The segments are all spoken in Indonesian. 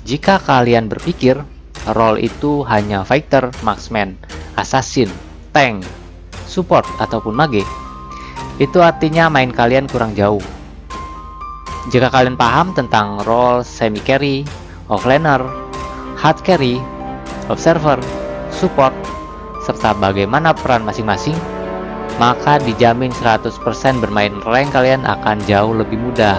Jika kalian berpikir role itu hanya fighter, marksman, assassin, tank, support, ataupun mage, itu artinya main kalian kurang jauh. Jika kalian paham tentang role semi carry, offlaner, hard carry, observer, support, serta bagaimana peran masing-masing, maka dijamin 100% bermain rank kalian akan jauh lebih mudah.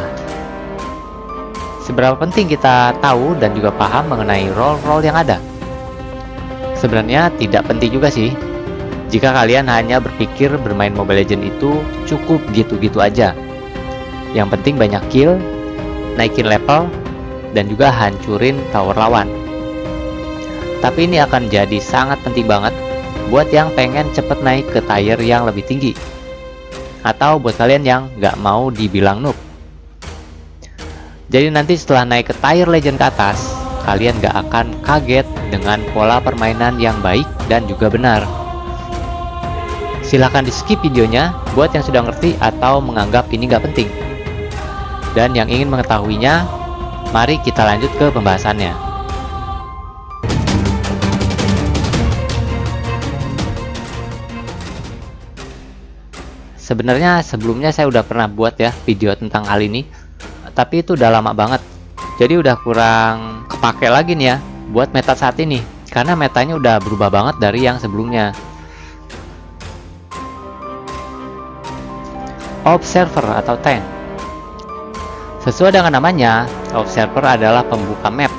Seberapa penting kita tahu dan juga paham mengenai role-role yang ada? Sebenarnya tidak penting juga sih. Jika kalian hanya berpikir bermain Mobile Legends itu cukup gitu-gitu aja. Yang penting banyak kill, naikin level, dan juga hancurin tower lawan. Tapi ini akan jadi sangat penting banget buat yang pengen cepet naik ke tier yang lebih tinggi, atau buat kalian yang nggak mau dibilang noob. Jadi nanti setelah naik ke tier legend ke atas, kalian nggak akan kaget dengan pola permainan yang baik dan juga benar. Silahkan di skip videonya buat yang sudah ngerti atau menganggap ini nggak penting. Dan yang ingin mengetahuinya, mari kita lanjut ke pembahasannya. Sebenarnya sebelumnya saya udah pernah buat ya video tentang hal ini, tapi itu udah lama banget. Jadi udah kurang kepake lagi nih ya buat meta saat ini, karena metanya udah berubah banget dari yang sebelumnya. Observer atau tank. Sesuai dengan namanya, observer adalah pembuka map,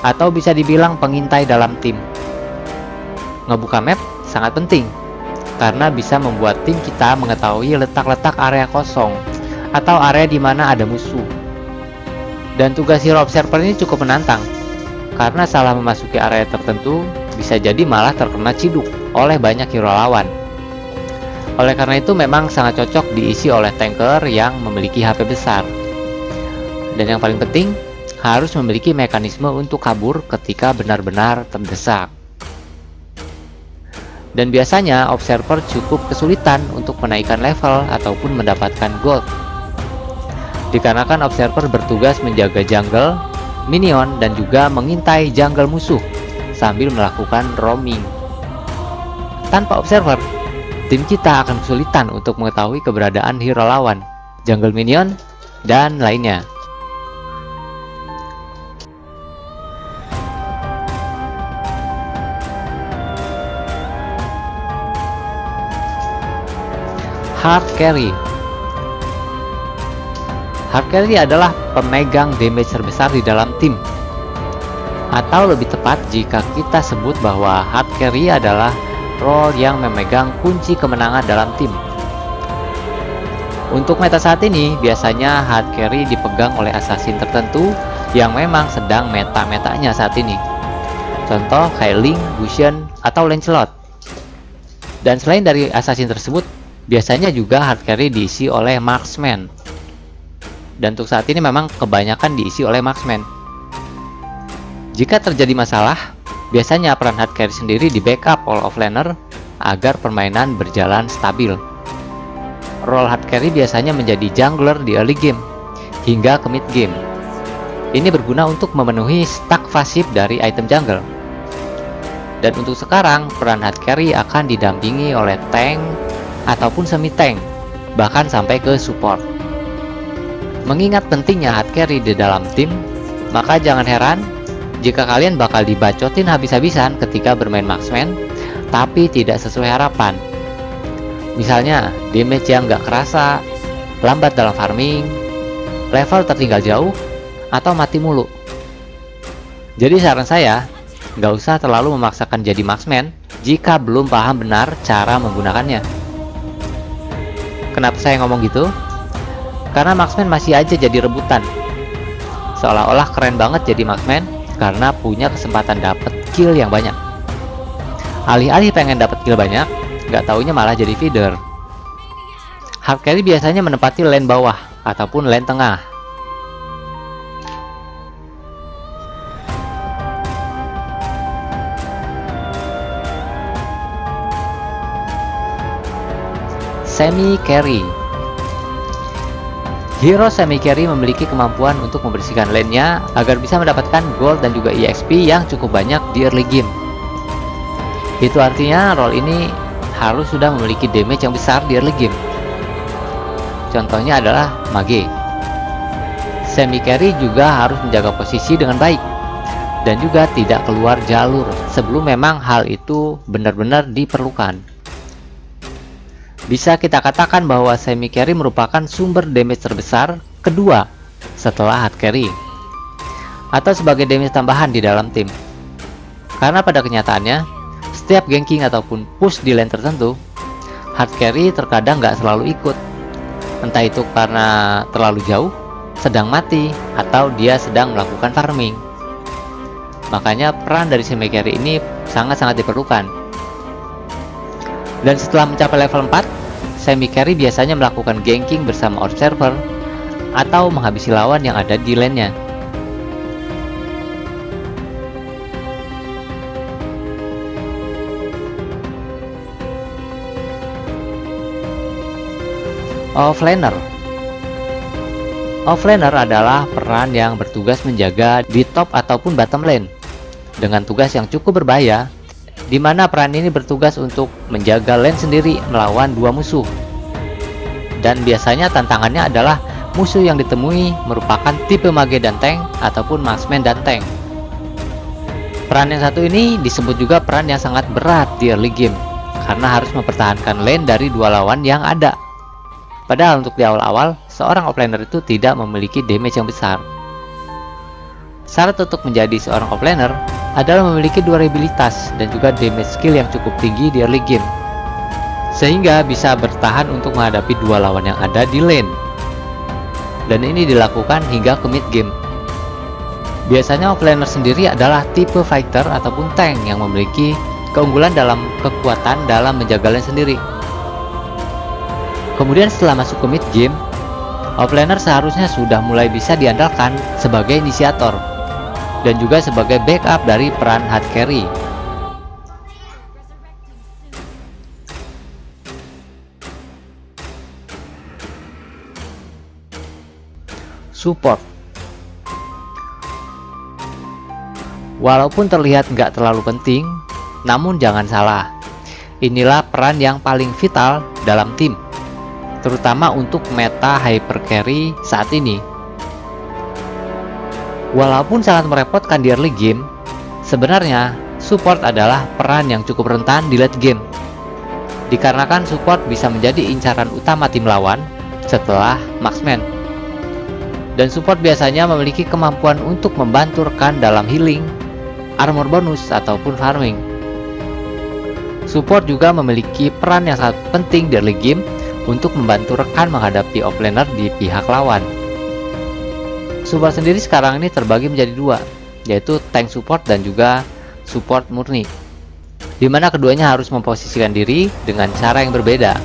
atau bisa dibilang pengintai dalam tim. Ngebuka map sangat penting, karena bisa membuat tim kita mengetahui letak-letak area kosong atau area di mana ada musuh. Dan tugas hero observer ini cukup menantang, karena salah memasuki area tertentu bisa jadi malah terkena ciduk oleh banyak hero lawan. Oleh karena itu memang sangat cocok diisi oleh tanker yang memiliki HP besar. Dan yang paling penting, harus memiliki mekanisme untuk kabur ketika benar-benar terdesak. Dan biasanya observer cukup kesulitan untuk menaikkan level ataupun mendapatkan gold, dikarenakan observer bertugas menjaga jungle, minion, dan juga mengintai jungle musuh sambil melakukan roaming. Tanpa observer, tim kita akan kesulitan untuk mengetahui keberadaan hero lawan, jungle minion, dan lainnya. Hard carry. Hard carry adalah pemegang damage terbesar di dalam tim. Atau lebih tepat jika kita sebut bahwa hard carry adalah role yang memegang kunci kemenangan dalam tim. Untuk meta saat ini, biasanya hard carry dipegang oleh assassin tertentu yang memang sedang meta-metanya saat ini. Contoh kayak Link, Gusion, atau Lancelot. Dan selain dari assassin tersebut, biasanya juga hard carry diisi oleh marksman. Dan untuk saat ini memang kebanyakan diisi oleh marksman. Jika terjadi masalah, biasanya peran hard carry sendiri di backup oleh offlaner agar permainan berjalan stabil. Role hard carry biasanya menjadi jungler di early game hingga ke mid game. Ini berguna untuk memenuhi stack pasif dari item jungle. Dan untuk sekarang, peran hard carry akan didampingi oleh tank ataupun semi tank, bahkan sampai ke support. Mengingat pentingnya hard carry di dalam tim, maka jangan heran jika kalian bakal dibacotin habis-habisan ketika bermain marksman, tapi tidak sesuai harapan. Misalnya, damage yang nggak kerasa, lambat dalam farming, level tertinggal jauh, atau mati mulu. Jadi saran saya, nggak usah terlalu memaksakan jadi marksman jika belum paham benar cara menggunakannya. Kenapa saya ngomong gitu? Karena marksman masih aja jadi rebutan. Seolah-olah keren banget jadi marksman karena punya kesempatan dapat kill yang banyak. Alih-alih pengen dapat kill banyak, nggak taunya malah jadi feeder. Hard carry biasanya menempati lane bawah ataupun lane tengah. Semi carry. Hero semi carry memiliki kemampuan untuk membersihkan lane-nya agar bisa mendapatkan gold dan juga EXP yang cukup banyak di early game. Itu artinya role ini harus sudah memiliki damage yang besar di early game. Contohnya adalah Mage. Semi carry juga harus menjaga posisi dengan baik dan juga tidak keluar jalur sebelum memang hal itu benar-benar diperlukan. Bisa kita katakan bahwa semi carry merupakan sumber damage terbesar kedua setelah hard carry, atau sebagai damage tambahan di dalam tim. Karena pada kenyataannya, setiap ganking ataupun push di lane tertentu, hard carry terkadang nggak selalu ikut. Entah itu karena terlalu jauh, sedang mati, atau dia sedang melakukan farming. Makanya peran dari semi carry ini sangat-sangat diperlukan. Dan setelah mencapai level 4, semi carry biasanya melakukan ganking bersama observer atau menghabisi lawan yang ada di lane-nya. Offlaner. Offlaner adalah peran yang bertugas menjaga di top ataupun bottom lane dengan tugas yang cukup berbahaya, di mana peran ini bertugas untuk menjaga lane sendiri melawan dua musuh. Dan biasanya tantangannya adalah musuh yang ditemui merupakan tipe mage dan tank ataupun marksman dan tank. Peran yang satu ini disebut juga peran yang sangat berat di early game karena harus mempertahankan lane dari dua lawan yang ada. Padahal untuk di awal-awal, seorang offlaner itu tidak memiliki damage yang besar. Syarat untuk menjadi seorang offlaner adalah memiliki durabilitas dan juga damage skill yang cukup tinggi di early game, sehingga bisa bertahan untuk menghadapi dua lawan yang ada di lane. Dan ini dilakukan hingga ke mid game. Biasanya offlaner sendiri adalah tipe fighter ataupun tank yang memiliki keunggulan dalam kekuatan dalam menjaga lane sendiri. Kemudian setelah masuk ke mid game, offlaner seharusnya sudah mulai bisa diandalkan sebagai inisiator dan juga sebagai backup dari peran hard carry. Support. Walaupun terlihat nggak terlalu penting, namun jangan salah, inilah peran yang paling vital dalam tim, terutama untuk meta hyper carry saat ini. Walaupun sangat merepotkan di early game, sebenarnya support adalah peran yang cukup rentan di late game, dikarenakan support bisa menjadi incaran utama tim lawan setelah marksman. Dan support biasanya memiliki kemampuan untuk membantu rekan dalam healing, armor bonus, ataupun farming. Support juga memiliki peran yang sangat penting di early game untuk membantu rekan menghadapi offlaner di pihak lawan. Support sendiri sekarang ini terbagi menjadi dua, yaitu tank support dan juga support murni, dimana keduanya harus memposisikan diri dengan cara yang berbeda.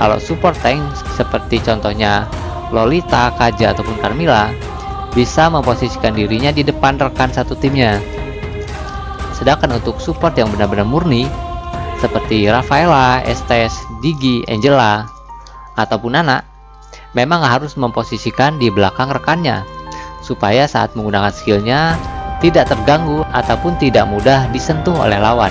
Kalau support tank seperti contohnya Lolita, Kaja, ataupun Carmilla bisa memposisikan dirinya di depan rekan satu timnya. Sedangkan untuk support yang benar-benar murni seperti Rafaela, Estes, Digi, Angela, ataupun Nana memang harus memposisikan di belakang rekannya supaya saat menggunakan skillnya tidak terganggu ataupun tidak mudah disentuh oleh lawan.